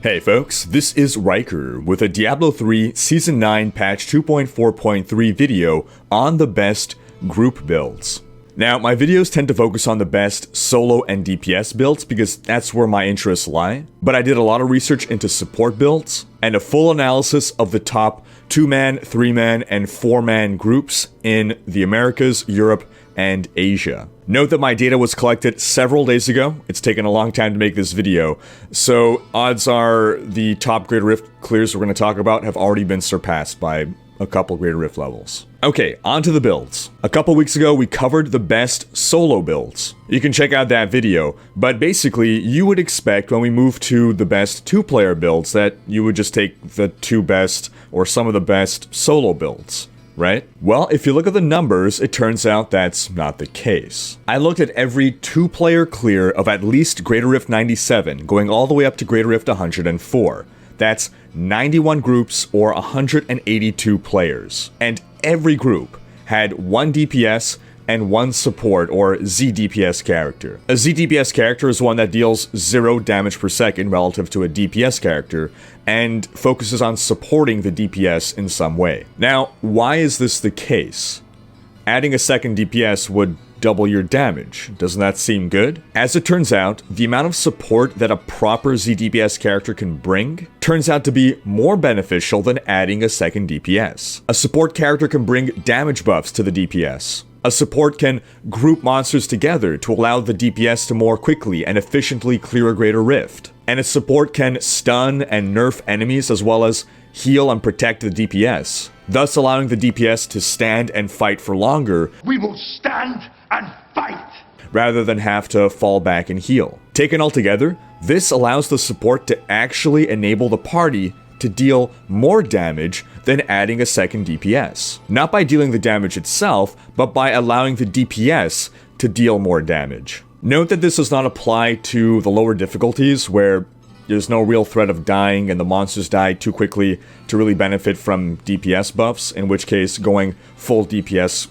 Hey folks, this is Rhykker with a Diablo 3 Season 9 Patch 2.4.3 video on the best group builds. Now, my videos tend to focus on the best solo and DPS builds because that's where my interests lie, but I did a lot of research into support builds and a full analysis of the top 2-man, 3-man, and 4-man groups in the Americas, Europe, and Asia. Note that my data was collected several days ago. It's taken a long time to make this video, so odds are the top Greater Rift clears we're going to talk about have already been surpassed by a couple Greater Rift levels. Okay, on to the builds. A couple weeks ago, we covered the best solo builds. You can check out that video, but basically, you would expect when we move to the best 2-player builds that you would just take the 2 best or some of the best solo builds, right? Well, if you look at the numbers, it turns out that's not the case. I looked at every 2-player clear of at least Greater Rift 97, going all the way up to Greater Rift 104. That's 91 groups or 182 players. And every group had 1 DPS and 1 support or zDPS character. A zDPS character is one that deals 0 damage per second relative to a DPS character and focuses on supporting the DPS in some way. Now, why is this the case? Adding a second DPS would double your damage. Doesn't that seem good? As it turns out, the amount of support that a proper zDPS character can bring turns out to be more beneficial than adding a second DPS. A support character can bring damage buffs to the DPS. A support can group monsters together to allow the DPS to more quickly and efficiently clear a Greater Rift. And a support can stun and nerf enemies as well as heal and protect the DPS, thus allowing the DPS to stand and fight for longer. We will stand and fight! Rather than have to fall back and heal. Taken all together, this allows the support to actually enable the party to deal more damage than adding a second DPS. Not by dealing the damage itself, but by allowing the DPS to deal more damage. Note that this does not apply to the lower difficulties where there's no real threat of dying and the monsters die too quickly to really benefit from DPS buffs, in which case going full DPS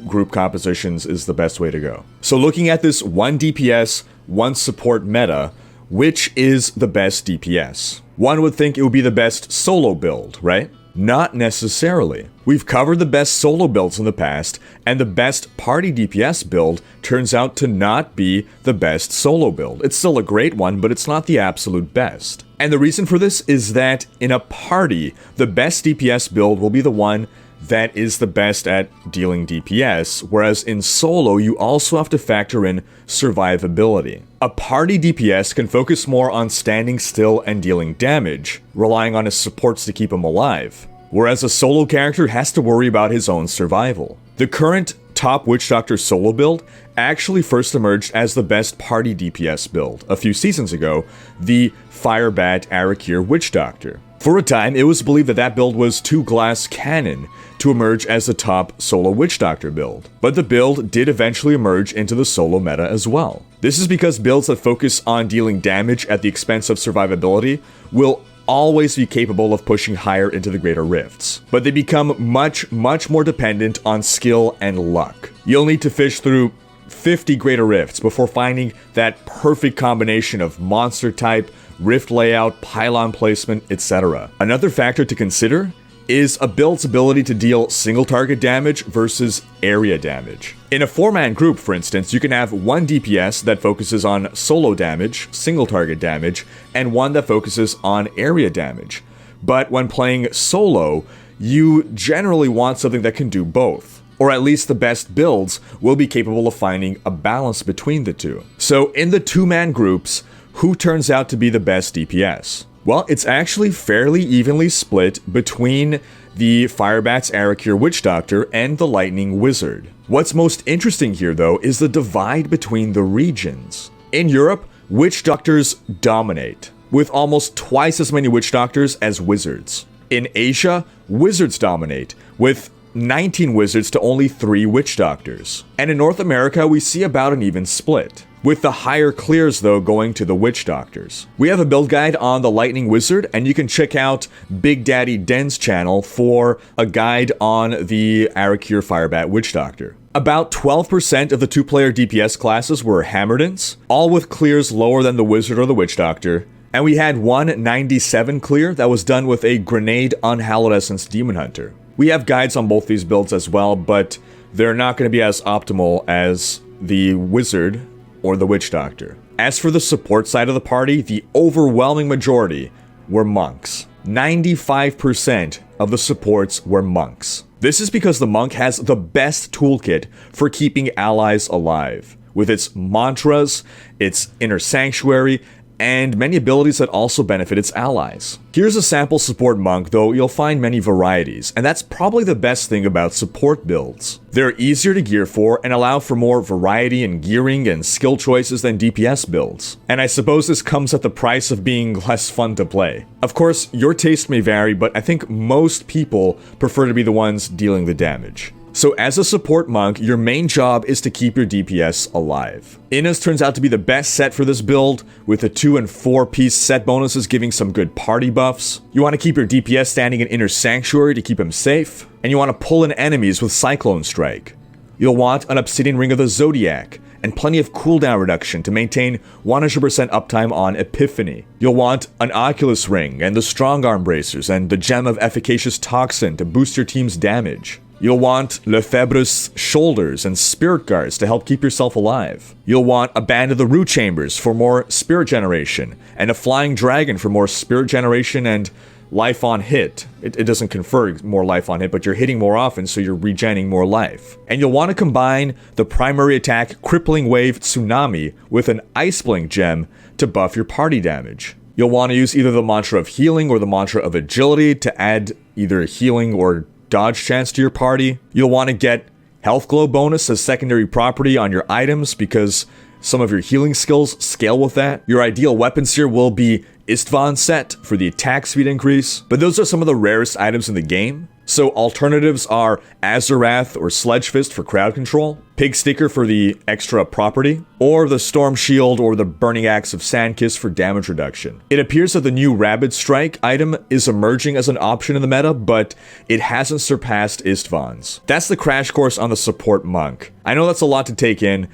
group compositions is the best way to go. So looking at this 1 DPS, 1 support meta, which is the best DPS? One would think it would be the best solo build, right? Not necessarily. We've covered the best solo builds in the past, and the best party DPS build turns out to not be the best solo build. It's still a great one, but it's not the absolute best. And the reason for this is that in a party, the best DPS build will be the one that is the best at dealing DPS, whereas in solo, you also have to factor in survivability. A party DPS can focus more on standing still and dealing damage, relying on his supports to keep him alive, whereas a solo character has to worry about his own survival. The current top Witch Doctor solo build actually first emerged as the best party DPS build a few seasons ago, the Firebat Rhykker Witch Doctor. For a time, it was believed that that build was too glass cannon to emerge as the top solo Witch Doctor build, but the build did eventually emerge into the solo meta as well. This is because builds that focus on dealing damage at the expense of survivability will always be capable of pushing higher into the Greater Rifts, but they become much more dependent on skill and luck. You'll need to fish through 50 Greater Rifts before finding that perfect combination of monster type, rift layout, pylon placement, etc. Another factor to consider is a build's ability to deal single target damage versus area damage. In a 4-man group, for instance, you can have 1 DPS that focuses on solo damage, single target damage, and 1 that focuses on area damage. But when playing solo, you generally want something that can do both. Or at least the best builds will be capable of finding a balance between the two. So in the 2-man groups, who turns out to be the best DPS? Well, it's actually fairly evenly split between the Firebat's Rhykker Witch Doctor and the Lightning Wizard. What's most interesting here, though, is the divide between the regions. In Europe, Witch Doctors dominate, with almost twice as many Witch Doctors as Wizards. In Asia, Wizards dominate, with 19 Wizards to only 3 Witch Doctors. And in North America, we see about an even split, with the higher clears though going to the Witch Doctors. We have a build guide on the Lightning Wizard, and you can check out Big Daddy Den's channel for a guide on the Rhykker Firebat Witch Doctor. About 12% of the 2-player DPS classes were Hammerdans, all with clears lower than the Wizard or the Witch Doctor, And we had one 97 clear that was done with a Grenade Unhallowed Essence Demon Hunter. We have guides on both these builds as well, but they're not going to be as optimal as the Wizard or the Witch Doctor. As for the support side of the party, the overwhelming majority were monks. 95% of the supports were monks. This is because the monk has the best toolkit for keeping allies alive, with its mantras, its inner sanctuary, and many abilities that also benefit its allies. Here's a sample support monk, though you'll find many varieties, and that's probably the best thing about support builds. They're easier to gear for and allow for more variety in gearing and skill choices than DPS builds. And I suppose this comes at the price of being less fun to play. Of course, your taste may vary, but I think most people prefer to be the ones dealing the damage. So as a support monk, your main job is to keep your DPS alive. Inna's turns out to be the best set for this build, with the 2 and 4 piece set bonuses giving some good party buffs. You want to keep your DPS standing in Inner Sanctuary to keep him safe, and you want to pull in enemies with Cyclone Strike. You'll want an Obsidian Ring of the Zodiac, and plenty of cooldown reduction to maintain 100% uptime on Epiphany. You'll want an Oculus Ring, and the Strong Arm Bracers, and the Gem of Efficacious Toxin to boost your team's damage. You'll want Lefebvre's Shoulders and Spirit Guards to help keep yourself alive. You'll want a Band of the Root Chambers for more spirit generation, and a Flying Dragon for more spirit generation and life on hit. It doesn't confer more life on hit, but you're hitting more often, so you're regenerating more life. And you'll want to combine the primary attack Crippling Wave Tsunami with an Ice Blink gem to buff your party damage. You'll want to use either the Mantra of Healing or the Mantra of Agility to add either healing or dodge chance to your party. You'll want to get Health Glow bonus as secondary property on your items because some of your healing skills scale with that. Your ideal weapons here will be Istvan set for the attack speed increase, but those are some of the rarest items in the game. So alternatives are Azurath or Sledge Fist for crowd control, Pig Sticker for the extra property, or the Storm Shield or the Burning Axe of Sandkiss for damage reduction. It appears that the new Rabid Strike item is emerging as an option in the meta, but it hasn't surpassed Istvan's. That's the crash course on the support monk. I know that's a lot to take in,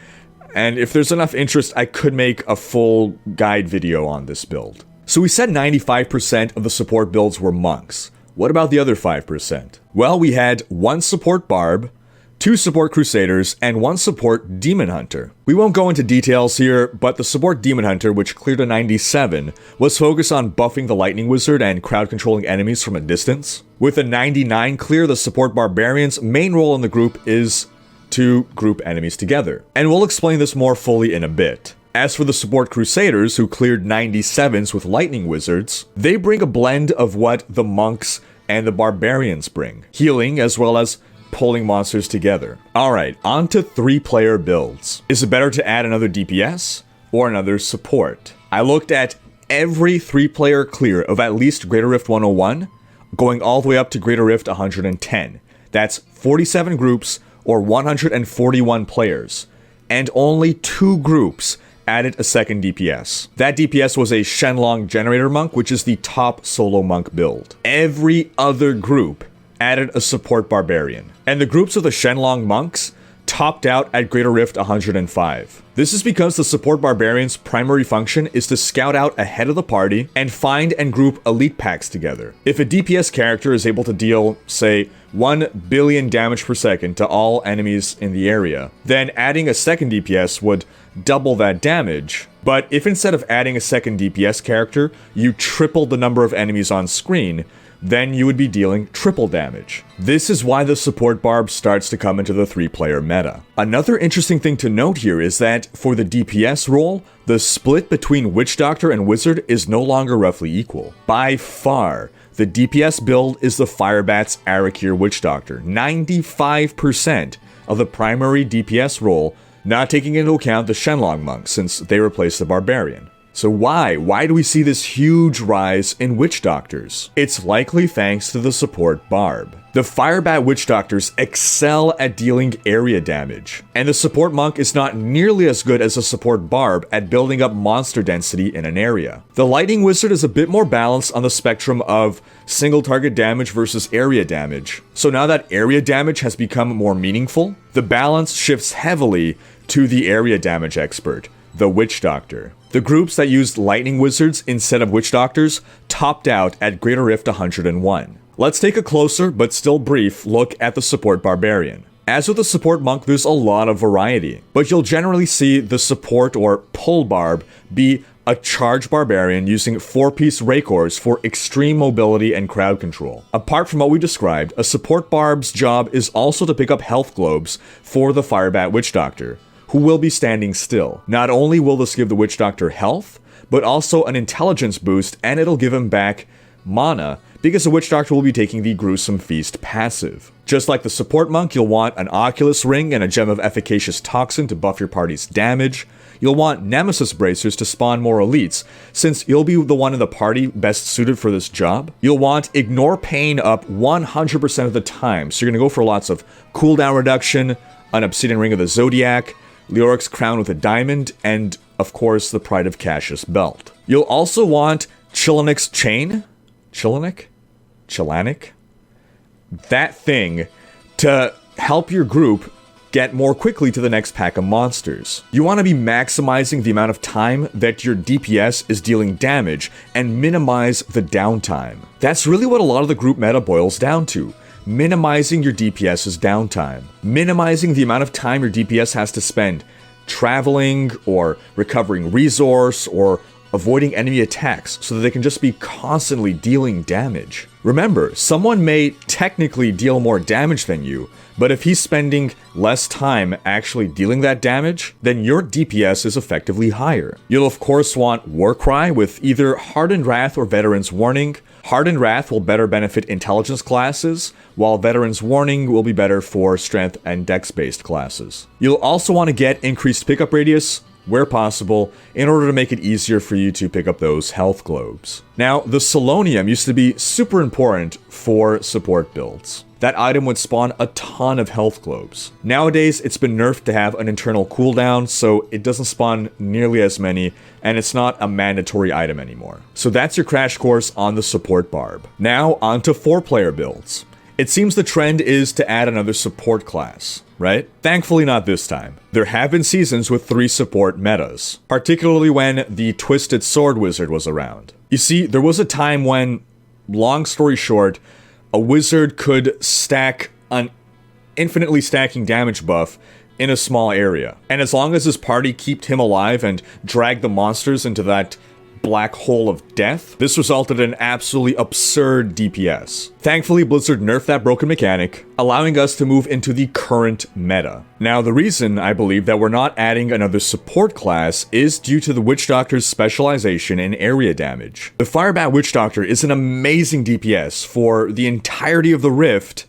and if there's enough interest, I could make a full guide video on this build. So we said 95% of the support builds were monks. What about the other 5%? Well, we had 1 support Barb, 2 support Crusaders, and 1 support Demon Hunter. We won't go into details here, but the support Demon Hunter, which cleared a 97, was focused on buffing the Lightning Wizard and crowd controlling enemies from a distance. With a 99 clear, the support Barbarian's main role in the group is to group enemies together. And we'll explain this more fully in a bit. As for the support Crusaders, who cleared 97s with Lightning Wizards, they bring a blend of what the monks and the barbarians bring, healing as well as pulling monsters together. Alright, on to 3-player builds. Is it better to add another DPS or another support? I looked at every 3-player clear of at least Greater Rift 101, going all the way up to Greater Rift 110. That's 47 groups or 141 players, and only 2 groups added a second DPS. That DPS was a Shenlong Generator Monk, which is the top solo monk build. Every other group added a support Barbarian, and the groups of the Shenlong Monks topped out at Greater Rift 105. This is because the support Barbarian's primary function is to scout out ahead of the party and find and group elite packs together. If a DPS character is able to deal, say, 1 billion damage per second to all enemies in the area, then adding a second DPS would double that damage. But if instead of adding a second DPS character, you tripled the number of enemies on screen, then you would be dealing triple damage. This is why the support Barb starts to come into the 3-player meta. Another interesting thing to note here is that for the DPS role, the split between Witch Doctor and Wizard is no longer roughly equal. By far, the DPS build is the Firebat's Arakir Witch Doctor. 95% of the primary DPS role, not taking into account the Shenlong Monks, since they replaced the Barbarian. So why? Why do we see this huge rise in Witch Doctors? It's likely thanks to the support Barb. The Firebat Witch Doctors excel at dealing area damage, and the support Monk is not nearly as good as the support Barb at building up monster density in an area. The Lightning Wizard is a bit more balanced on the spectrum of single target damage versus area damage. So now that area damage has become more meaningful, the balance shifts heavily to the area damage expert, the Witch Doctor. The groups that used lightning wizards instead of witch doctors topped out at Greater Rift 101. Let's take a closer, but still brief, look at the support barbarian. As with the support monk, there's a lot of variety, but you'll generally see the support or pull barb be a charge barbarian using 4-piece Rhykkers for extreme mobility and crowd control. Apart from what we described, a support barb's job is also to pick up health globes for the Firebat Witch Doctor, who will be standing still. Not only will this give the Witch Doctor health, but also an intelligence boost, and it'll give him back mana, because the Witch Doctor will be taking the Gruesome Feast passive. Just like the support monk, you'll want an Oculus Ring and a Gem of Efficacious Toxin to buff your party's damage. You'll want Nemesis Bracers to spawn more elites, since you'll be the one in the party best suited for this job. You'll want Ignore Pain up 100% of the time, so you're going to go for lots of cooldown reduction, an Obsidian Ring of the Zodiac, Leoric's Crown with a Diamond, and, of course, the Pride of Cassius Belt. You'll also want Chilanic's Chain? Chilanic? That thing to help your group get more quickly to the next pack of monsters. You want to be maximizing the amount of time that your DPS is dealing damage and minimize the downtime. That's really what a lot of the group meta boils down to. Minimizing your DPS's downtime. Minimizing the amount of time your DPS has to spend traveling or recovering resource or avoiding enemy attacks so that they can just be constantly dealing damage. Remember, someone may technically deal more damage than you, but if he's spending less time actually dealing that damage, then your DPS is effectively higher. You'll of course want Warcry with either Hardened Wrath or Veteran's Warning. Hardened Wrath will better benefit intelligence classes, while Veteran's Warning will be better for strength and dex-based classes. You'll also want to get increased pickup radius, where possible, in order to make it easier for you to pick up those health globes. Now, the Selonium used to be super important for support builds. That item would spawn a ton of health globes. Nowadays, it's been nerfed to have an internal cooldown, so it doesn't spawn nearly as many, and it's not a mandatory item anymore. So that's your crash course on the support barb. Now, on to 4-player builds. It seems the trend is to add another support class, right? Thankfully not this time. There have been seasons with 3 support metas, particularly when the Twisted Sword Wizard was around. You see, there was a time when, long story short, a wizard could stack an infinitely stacking damage buff in a small area. And as long as his party kept him alive and dragged the monsters into that black hole of death, this resulted in absolutely absurd DPS. Thankfully, Blizzard nerfed that broken mechanic, allowing us to move into the current meta. Now, the reason I believe that we're not adding another support class is due to the Witch Doctor's specialization in area damage. The Firebat Witch Doctor is an amazing DPS for the entirety of the Rift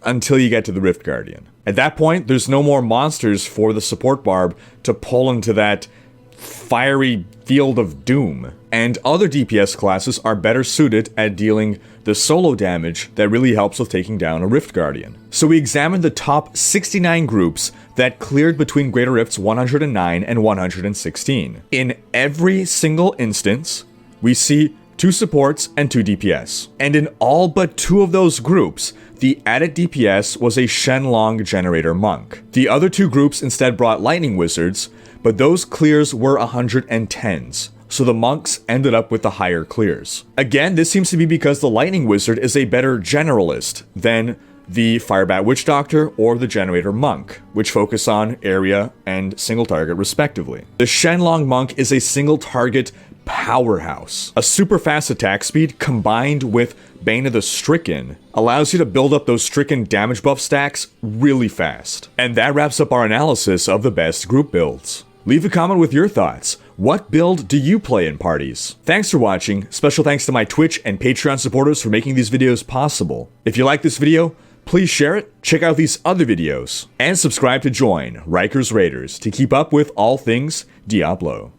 until you get to the Rift Guardian. At that point, there's no more monsters for the support barb to pull into that fiery field of doom, and other DPS classes are better suited at dealing the solo damage that really helps with taking down a Rift Guardian. So we examined the top 69 groups that cleared between Greater Rifts 109 and 116. In every single instance, we see 2 supports and 2 DPS. And in all but 2 of those groups, the added DPS was a Shenlong Generator Monk. The other 2 groups instead brought Lightning Wizards, but those clears were 110s, so the monks ended up with the higher clears. Again, this seems to be because the Lightning Wizard is a better generalist than the Firebat Witch Doctor or the Generator Monk, which focus on area and single target respectively. The Shenlong Monk is a single target powerhouse. A super fast attack speed combined with Bane of the Stricken allows you to build up those Stricken damage buff stacks really fast. And that wraps up our analysis of the best group builds. Leave a comment with your thoughts. What build do you play in parties? Thanks for watching. Special thanks to my Twitch and Patreon supporters for making these videos possible. If you like this video, please share it, check out these other videos, and subscribe to join Rhykker's Raiders to keep up with all things Diablo.